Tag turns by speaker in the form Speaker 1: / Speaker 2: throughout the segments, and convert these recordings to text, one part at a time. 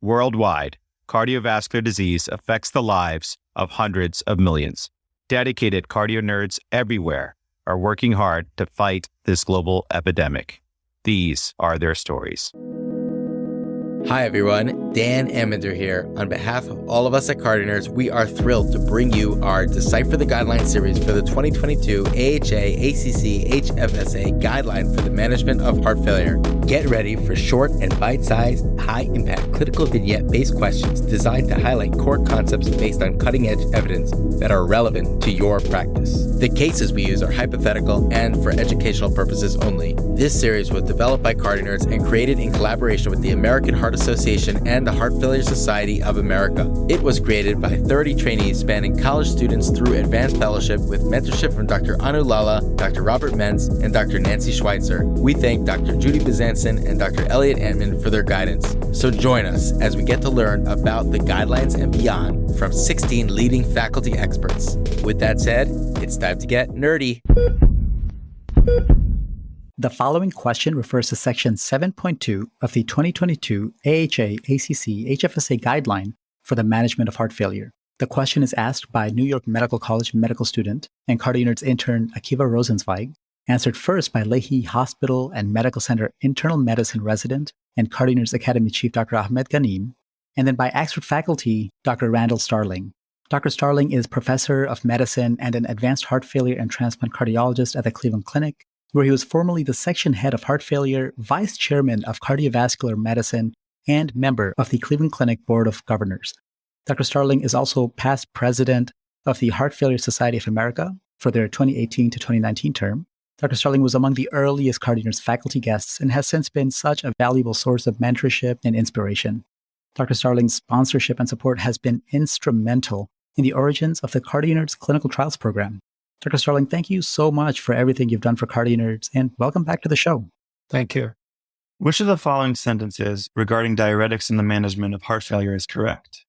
Speaker 1: Worldwide, cardiovascular disease affects the lives of hundreds of millions. Dedicated CardioNerds everywhere are working hard to fight this global epidemic. These are their stories.
Speaker 2: Hi everyone, Dan Ambinder here. On behalf of all of us at CardioNerds, we are thrilled to bring you our Decipher the Guidelines series for the 2022 AHA ACC HFSA Guideline for the Management of Heart Failure. Get ready for short and bite-sized, high-impact clinical vignette-based questions designed to highlight core concepts based on cutting-edge evidence that are relevant to your practice. The cases we use are hypothetical and for educational purposes only. This series was developed by CardioNerds and created in collaboration with the American Heart Association and the Heart Failure Society of America. It was created by 30 trainees spanning college students through advanced fellowship with mentorship from Dr. Lala, Dr. Robert Mentz, and Dr. Nancy Sweitzer. We thank Dr. Judy Bezanson and Dr. Elliott Antman for their guidance. So join us as we get to learn about the guidelines and beyond from 16 leading faculty experts. With that said, it's time to get nerdy.
Speaker 3: The following question refers to Section 7.2 of the 2022 AHA ACC HFSA Guideline for the Management of Heart Failure. The question is asked by New York Medical College medical student and CardioNerds Intern Akiva Rosenzveig, answered first by Leahy Hospital and Medical Center Internal Medicine Resident and CardioNerds Academy Chief Dr. Ahmed Ghoneem, and then by Oxford faculty Dr. Randall Starling. Dr. Starling is Professor of Medicine and an Advanced Heart Failure and Transplant Cardiologist at the Cleveland Clinic, where he was formerly the Section Head of Heart Failure, Vice Chairman of Cardiovascular Medicine, and member of the Cleveland Clinic Board of Governors. Dr. Starling is also past President of the Heart Failure Society of America for their 2018 to 2019 term. Dr. Starling was among the earliest CardioNerds faculty guests and has since been such a valuable source of mentorship and inspiration. Dr. Starling's sponsorship and support has been instrumental in the origins of the CardioNerds Clinical Trials Program. Dr. Starling, thank you so much for everything you've done for CardioNerds, and welcome back to the show.
Speaker 4: Thank you. Which of the following sentences regarding diuretics in the management of heart failure is correct?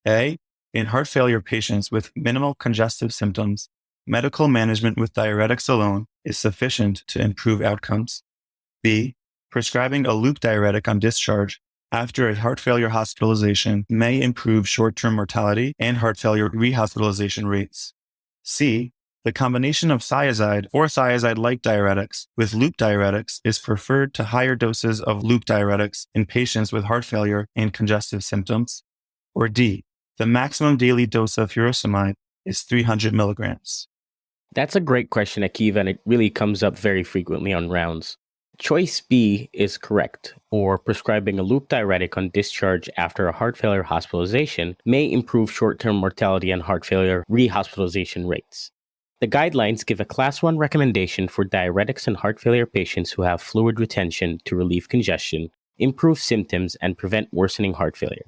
Speaker 4: A, in heart failure patients with minimal congestive symptoms, medical management with diuretics alone is sufficient to improve outcomes. B, prescribing a loop diuretic on discharge after a heart failure hospitalization may improve short-term mortality and heart failure rehospitalization rates. C, the combination of thiazide or thiazide-like diuretics with loop diuretics is preferred to higher doses of loop diuretics in patients with heart failure and congestive symptoms. Or D, the maximum daily dose of furosemide is 300 milligrams.
Speaker 5: That's a great question, Akiva, and it really comes up very frequently on rounds. Choice B is correct, or prescribing a loop diuretic on discharge after a heart failure hospitalization may improve short-term mortality and heart failure rehospitalization rates. The guidelines give a Class 1 recommendation for diuretics in heart failure patients who have fluid retention to relieve congestion, improve symptoms, and prevent worsening heart failure.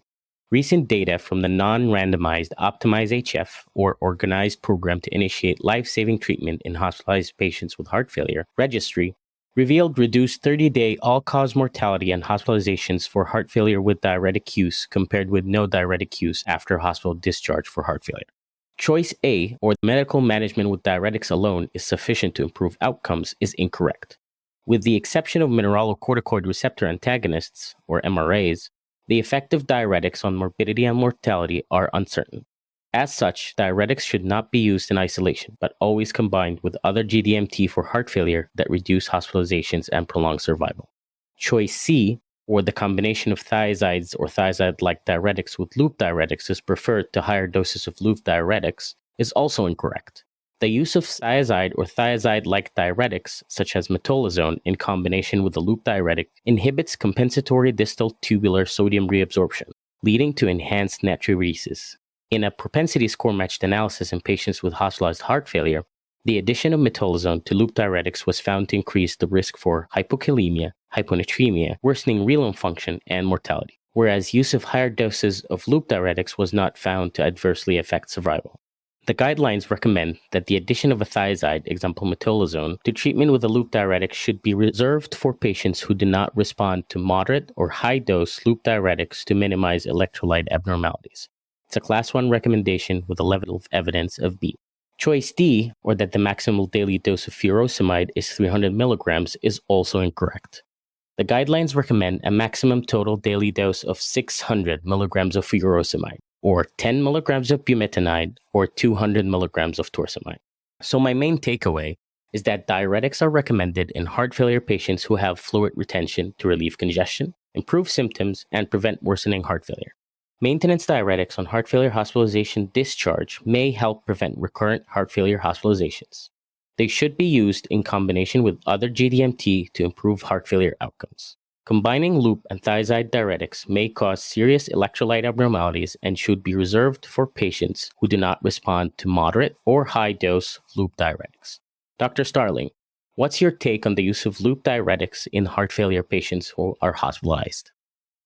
Speaker 5: Recent data from the non-randomized OPTIMIZE-HF, or Organized Program to Initiate Life-Saving Treatment in Hospitalized Patients with Heart Failure, registry, revealed reduced 30-day all-cause mortality and hospitalizations for heart failure with diuretic use compared with no diuretic use after hospital discharge for heart failure. Choice A, or medical management with diuretics alone is sufficient to improve outcomes, is incorrect. With the exception of mineralocorticoid receptor antagonists, or MRAs, the effect of diuretics on morbidity and mortality are uncertain. As such, diuretics should not be used in isolation, but always combined with other GDMT for heart failure that reduce hospitalizations and prolong survival. Choice C, or the combination of thiazides or thiazide-like diuretics with loop diuretics is preferred to higher doses of loop diuretics, is also incorrect. The use of thiazide or thiazide-like diuretics, such as metolazone in combination with a loop diuretic, inhibits compensatory distal tubular sodium reabsorption, leading to enhanced natriuresis. In a propensity score-matched analysis in patients with hospitalized heart failure, the addition of metolazone to loop diuretics was found to increase the risk for hypokalemia, hyponatremia, worsening renal function, and mortality, whereas use of higher doses of loop diuretics was not found to adversely affect survival. The guidelines recommend that the addition of a thiazide, example metolazone, to treatment with a loop diuretic should be reserved for patients who do not respond to moderate or high-dose loop diuretics to minimize electrolyte abnormalities. It's a Class 1 recommendation with a level of evidence of B. Choice D, or that the maximal daily dose of furosemide is 300 milligrams, is also incorrect. The guidelines recommend a maximum total daily dose of 600 milligrams of furosemide, or 10 milligrams of bumetanide, or 200 milligrams of torsemide. So my main takeaway is that diuretics are recommended in heart failure patients who have fluid retention to relieve congestion, improve symptoms, and prevent worsening heart failure. Maintenance diuretics on heart failure hospitalization discharge may help prevent recurrent heart failure hospitalizations. They should be used in combination with other GDMT to improve heart failure outcomes. Combining loop and thiazide diuretics may cause serious electrolyte abnormalities and should be reserved for patients who do not respond to moderate or high-dose loop diuretics. Dr. Starling, what's your take on the use of loop diuretics in heart failure patients who are hospitalized?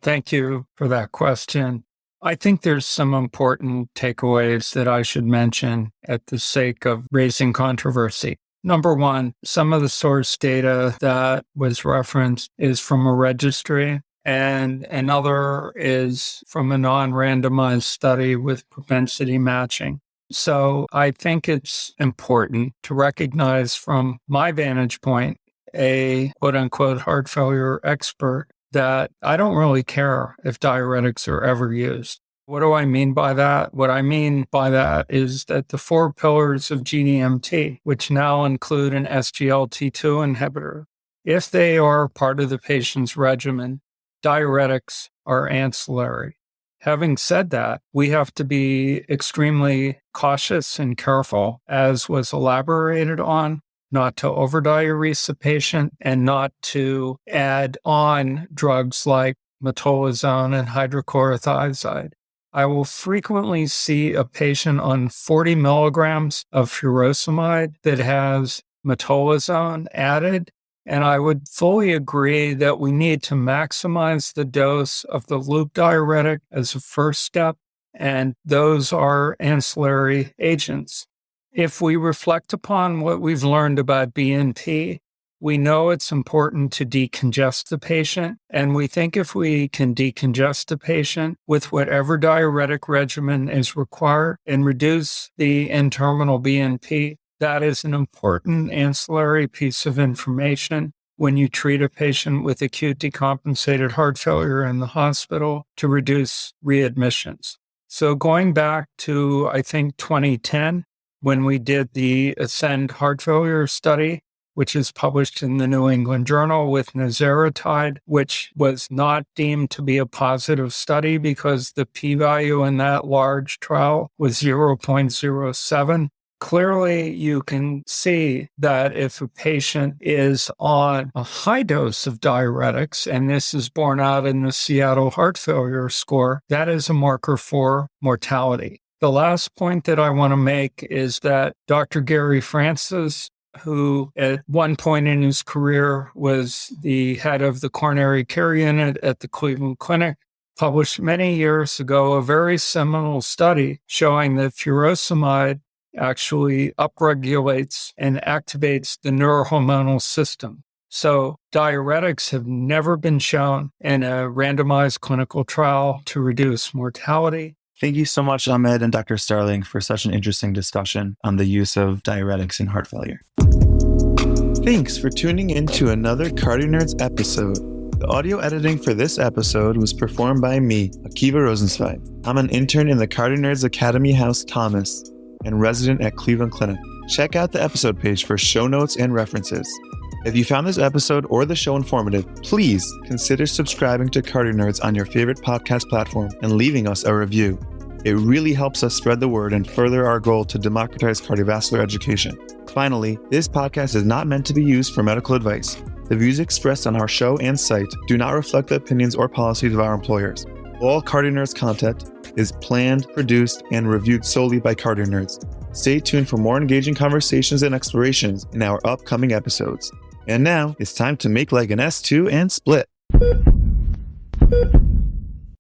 Speaker 6: Thank you for that question. I think there's some important takeaways that I should mention at the sake of raising controversy. Number one, some of the source data that was referenced is from a registry, and another is from a non-randomized study with propensity matching. So I think it's important to recognize from my vantage point, a quote-unquote heart failure expert, that I don't really care if diuretics are ever used. What do I mean by that? What I mean by that is that the 4 pillars of GDMT, which now include an SGLT2 inhibitor, if they are part of the patient's regimen, diuretics are ancillary. Having said that, we have to be extremely cautious and careful, as was elaborated on, not to overdiurese the patient and not to add on drugs like metolazone and hydrochlorothiazide. I will frequently see a patient on 40 milligrams of furosemide that has metolazone added, and I would fully agree that we need to maximize the dose of the loop diuretic as a first step, and those are ancillary agents. If we reflect upon what we've learned about BNP, we know it's important to decongest the patient, and we think if we can decongest the patient with whatever diuretic regimen is required and reduce the N-terminal BNP, that is an important ancillary piece of information when you treat a patient with acute decompensated heart failure in the hospital to reduce readmissions. So going back to, I think, 2010, when we did the ASCEND heart failure study, which is published in the New England Journal with nazaritide, which was not deemed to be a positive study because the p-value in that large trial was 0.07. Clearly, you can see that if a patient is on a high dose of diuretics, and this is borne out in the Seattle heart failure score, that is a marker for mortality. The last point that I want to make is that Dr. Gary Francis, who at one point in his career was the head of the coronary care unit at the Cleveland Clinic, published many years ago a very seminal study showing that furosemide actually upregulates and activates the neurohormonal system. So diuretics have never been shown in a randomized clinical trial to reduce mortality.
Speaker 4: Thank you so much, Ahmed and Dr. Starling, for such an interesting discussion on the use of diuretics in heart failure. Thanks for tuning in to another CardioNerds episode. The audio editing for this episode was performed by me, Akiva Rosenzveig. I'm an intern in the CardioNerds Academy House Thomas and resident at Cleveland Clinic. Check out the episode page for show notes and references. If you found this episode or the show informative, please consider subscribing to CardioNerds on your favorite podcast platform and leaving us a review. It really helps us spread the word and further our goal to democratize cardiovascular education. Finally, this podcast is not meant to be used for medical advice. The views expressed on our show and site do not reflect the opinions or policies of our employers. All CardioNerds content is planned, produced, and reviewed solely by CardioNerds. Stay tuned for more engaging conversations and explorations in our upcoming episodes. And now, it's time to make like an S2 and split.